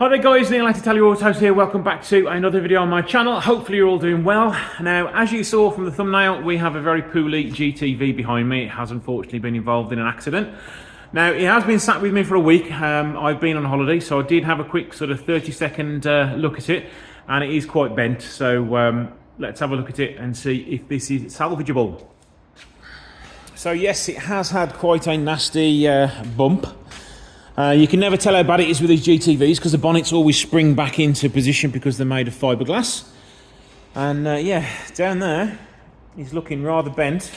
Hi there guys, Neil at italiaautos here. Welcome back to another video on my channel. Hopefully you're all doing well. Now, as you saw from the thumbnail, we have a very poorly GTV behind me. It has unfortunately been involved in an accident. Now, it has been sat with me for a week. I've been on holiday, so I did have a quick sort of 30-second look at it, and it is quite bent. So let's have a look at it and see if this is salvageable. So yes, it has had quite a nasty bump. You can never tell how bad it is with these GTVs because the bonnets always spring back into position because they're made of fiberglass. And yeah, down there, he's looking rather bent.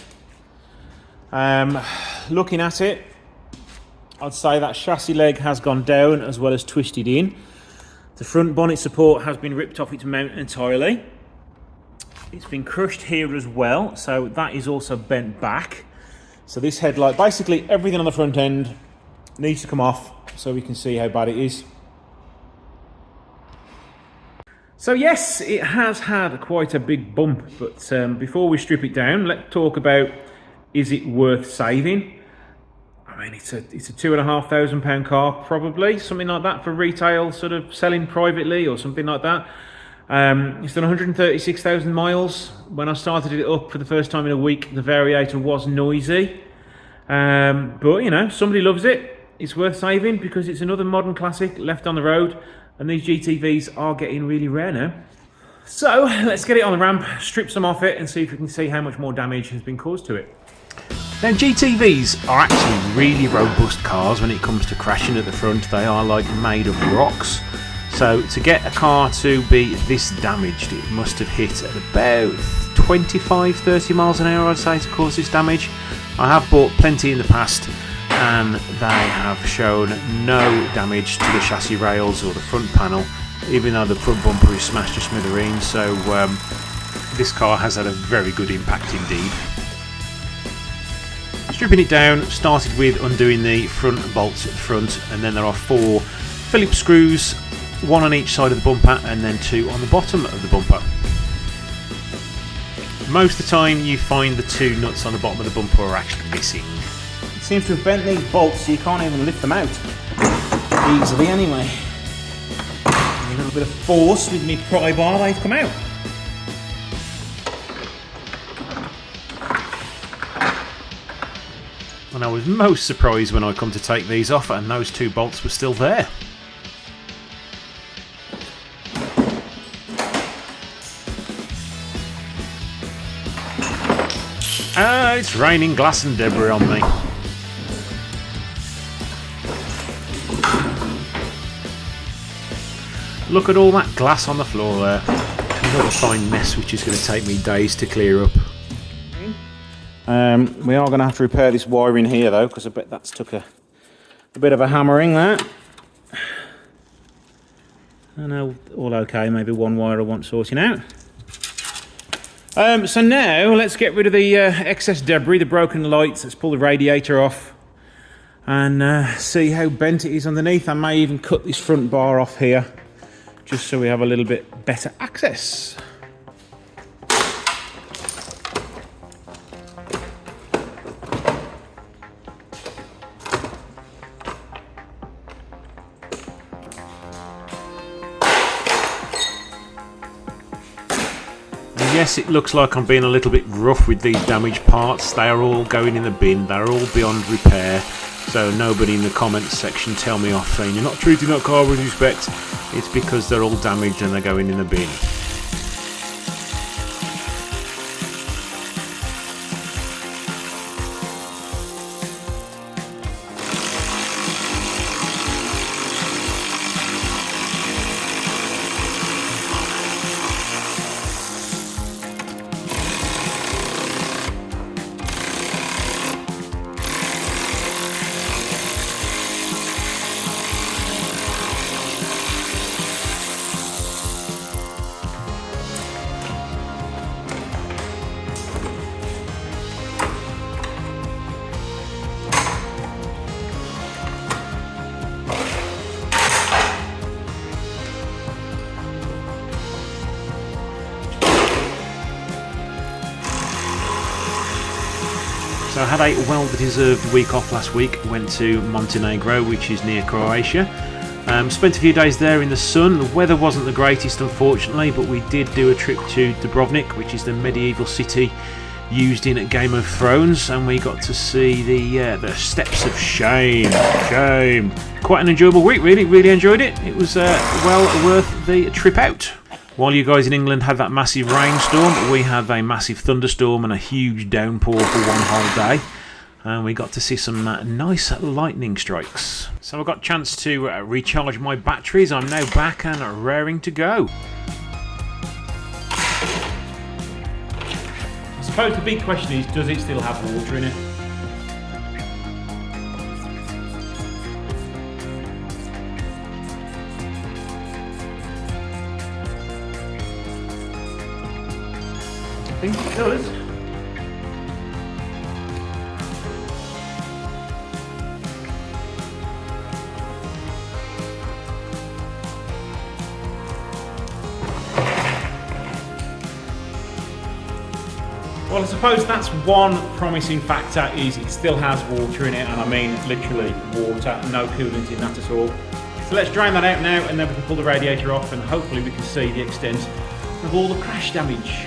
Looking at it, I'd say that chassis leg has gone down as well as twisted in. The front bonnet support has been ripped off its mount entirely. It's been crushed here as well, so that is also bent back. So this headlight, basically everything on the front end needs to come off so we can see how bad it is. So yes, it has had quite a big bump, but before we strip it down, let's talk about, is it worth saving? I mean, it's a £2,500 car, probably, something like that for retail, sort of selling privately or something like that. It's done 136,000 miles. When I started it up for the first time in a week, the radiator was noisy. But you know, somebody loves it. It's worth saving because it's another modern classic left on the road, and these GTVs are getting really rare now. So let's get it on the ramp, strip some off it, and see if we can see how much more damage has been caused to it. Now, GTVs are actually really robust cars when it comes to crashing at the front. They are like made of rocks. So to get a car to be this damaged, it must have hit at about 25-30 miles an hour, I'd say, to cause this damage. I have bought plenty in the past and they have shown no damage to the chassis rails or the front panel, even though the front bumper is smashed to smithereens. So this car has had a very good impact indeed. Stripping it down, started with undoing the front bolts at the front, and then there are 4 Phillips screws, 1 on each side of the bumper and then 2 on the bottom of the bumper. Most of the time you find the 2 nuts on the bottom of the bumper are actually missing. It seems to have bent these bolts so you can't even lift them out easily anyway. A little bit of force with me pry bar, they've come out. And I was most surprised when I come to take these off and those 2 bolts were still there. It's raining glass and debris on me. Look at all that glass on the floor there. Another fine mess which is going to take me days to clear up. We are going to have to repair this wiring here though, because I bet that's took a bit of a hammering there. I know, all okay, maybe one wire I want sorting out. So now let's get rid of the excess debris, the broken lights. Let's pull the radiator off and see how bent it is underneath. I may even cut this front bar off here just so we have a little bit better access. Yes, it looks like I'm being a little bit rough with these damaged parts. They are all going in the bin. They're all beyond repair. So nobody in the comments section tell me off saying you're not treating that car with respect. It's because they're all damaged and they're going in the bin. So I had a well-deserved week off last week. Went to Montenegro, which is near Croatia. Spent a few days there in the sun. The weather wasn't the greatest, unfortunately, but we did do a trip to Dubrovnik, which is the medieval city used in Game of Thrones, and we got to see the Steps of Shame. Quite an enjoyable week, really enjoyed it. It was well worth the trip out. While you guys in England had that massive rainstorm, we had a massive thunderstorm and a huge downpour for one whole day. And we got to see some nice lightning strikes. So I got a chance to recharge my batteries. I'm now back and raring to go. I suppose the big question is, does it still have water in it? I think it does. Well, I suppose that's one promising factor, is it still has water in it, and I mean literally water, no coolant in that at all. So let's drain that out now, and then we can pull the radiator off, and hopefully we can see the extent of all the crash damage.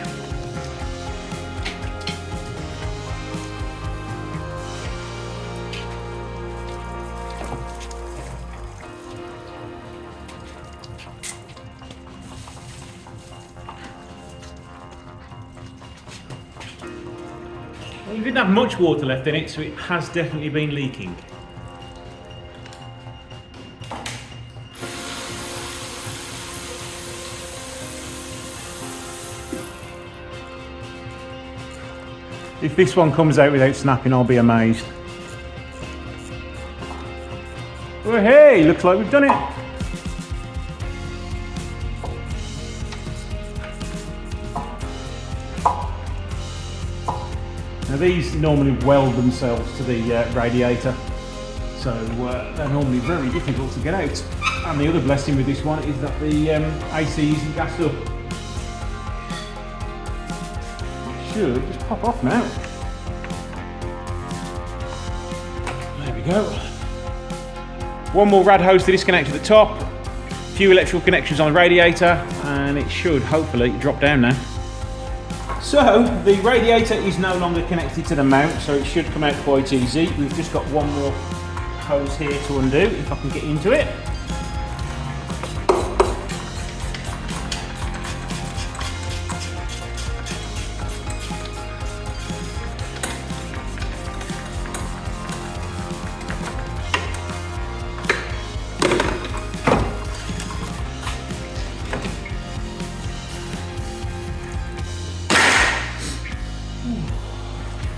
Well, it didn't have much water left in it, so it has definitely been leaking. If this one comes out without snapping, I'll be amazed. Oh hey, looks like we've done it. Now these normally weld themselves to the radiator, so they're normally very difficult to get out. And the other blessing with this one is that the AC isn't gassed up. It should just pop off now. There we go. One more rad hose to disconnect at the top, a few electrical connections on the radiator, and it should hopefully drop down now. So the radiator is no longer connected to the mount, so it should come out quite easy. We've just got one more hose here to undo, if I can get into it.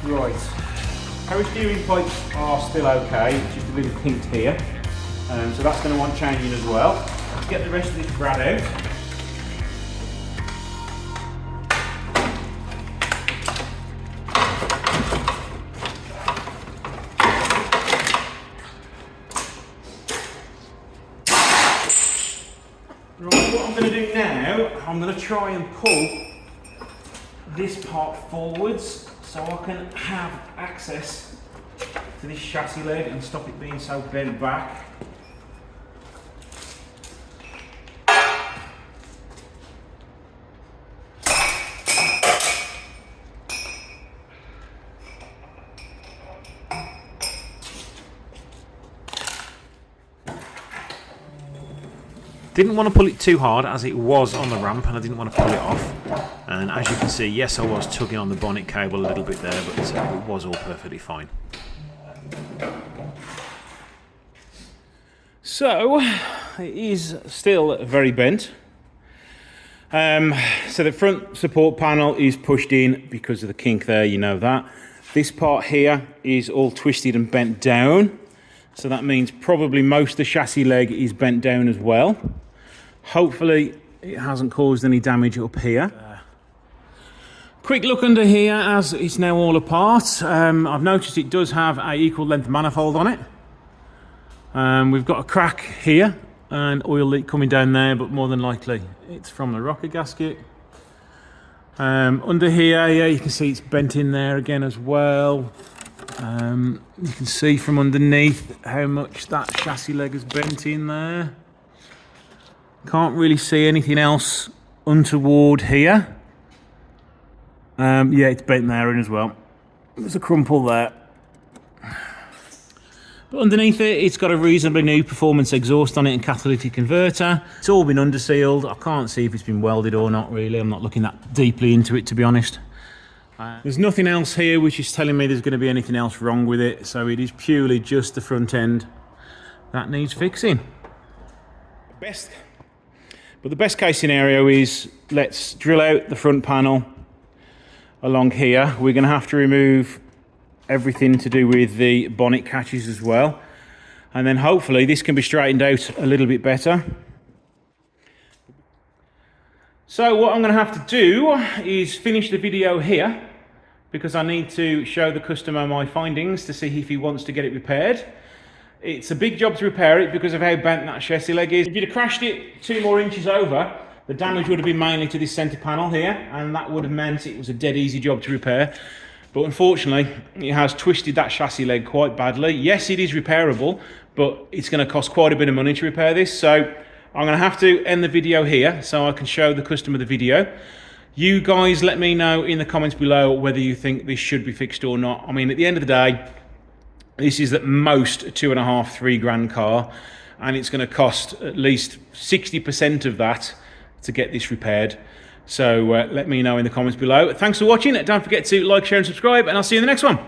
Right, power steering pipes are still okay, it's just a bit pinked here, so that's going to want changing as well. Let's get the rest of this brad out. Right, what I'm going to do now, I'm going to try and pull this part forwards, so I can have access to this chassis leg and stop it being so bent back. Didn't want to pull it too hard as it was on the ramp, and I didn't want to pull it off. And as you can see, yes, I was tugging on the bonnet cable a little bit there, but it was all perfectly fine. So it is still very bent. So the front support panel is pushed in because of the kink there, you know that. This part here is all twisted and bent down, so that means probably most of the chassis leg is bent down as well. Hopefully it hasn't caused any damage up here. Quick look under here as it's now all apart. I've noticed it does have a equal length manifold on it. We've got a crack here and oil leak coming down there, but more than likely it's from the rocker gasket. Under here, yeah, you can see it's bent in there again as well. You can see from underneath how much that chassis leg has bent in there. Can't really see anything else untoward here. Yeah, it's bent there in as well. There's a crumple there. But underneath it, it's got a reasonably new performance exhaust on it and catalytic converter. It's all been undersealed. I can't see if it's been welded or not really. I'm not looking that deeply into it, to be honest. There's nothing else here which is telling me there's going to be anything else wrong with it. So it is purely just the front end that needs fixing. But the best case scenario is let's drill out the front panel along here. We're going to have to remove everything to do with the bonnet catches as well, and then hopefully this can be straightened out a little bit better. So what I'm going to have to do is finish the video here, because I need to show the customer my findings to see if he wants to get it repaired. It's a big job to repair it because of how bent that chassis leg is. If you'd have crashed it 2 more inches over, the damage would have been mainly to this centre panel here, and that would have meant it was a dead easy job to repair. But unfortunately, it has twisted that chassis leg quite badly. Yes, it is repairable, but it's going to cost quite a bit of money to repair this. So I'm going to have to end the video here so I can show the customer the video. You guys let me know in the comments below whether you think this should be fixed or not. I mean, at the end of the day, this is at most a £2.5–3 grand car, and it's going to cost at least 60% of that to get this repaired. So let me know in the comments below. Thanks for watching. Don't forget to like, share and subscribe, and I'll see you in the next one.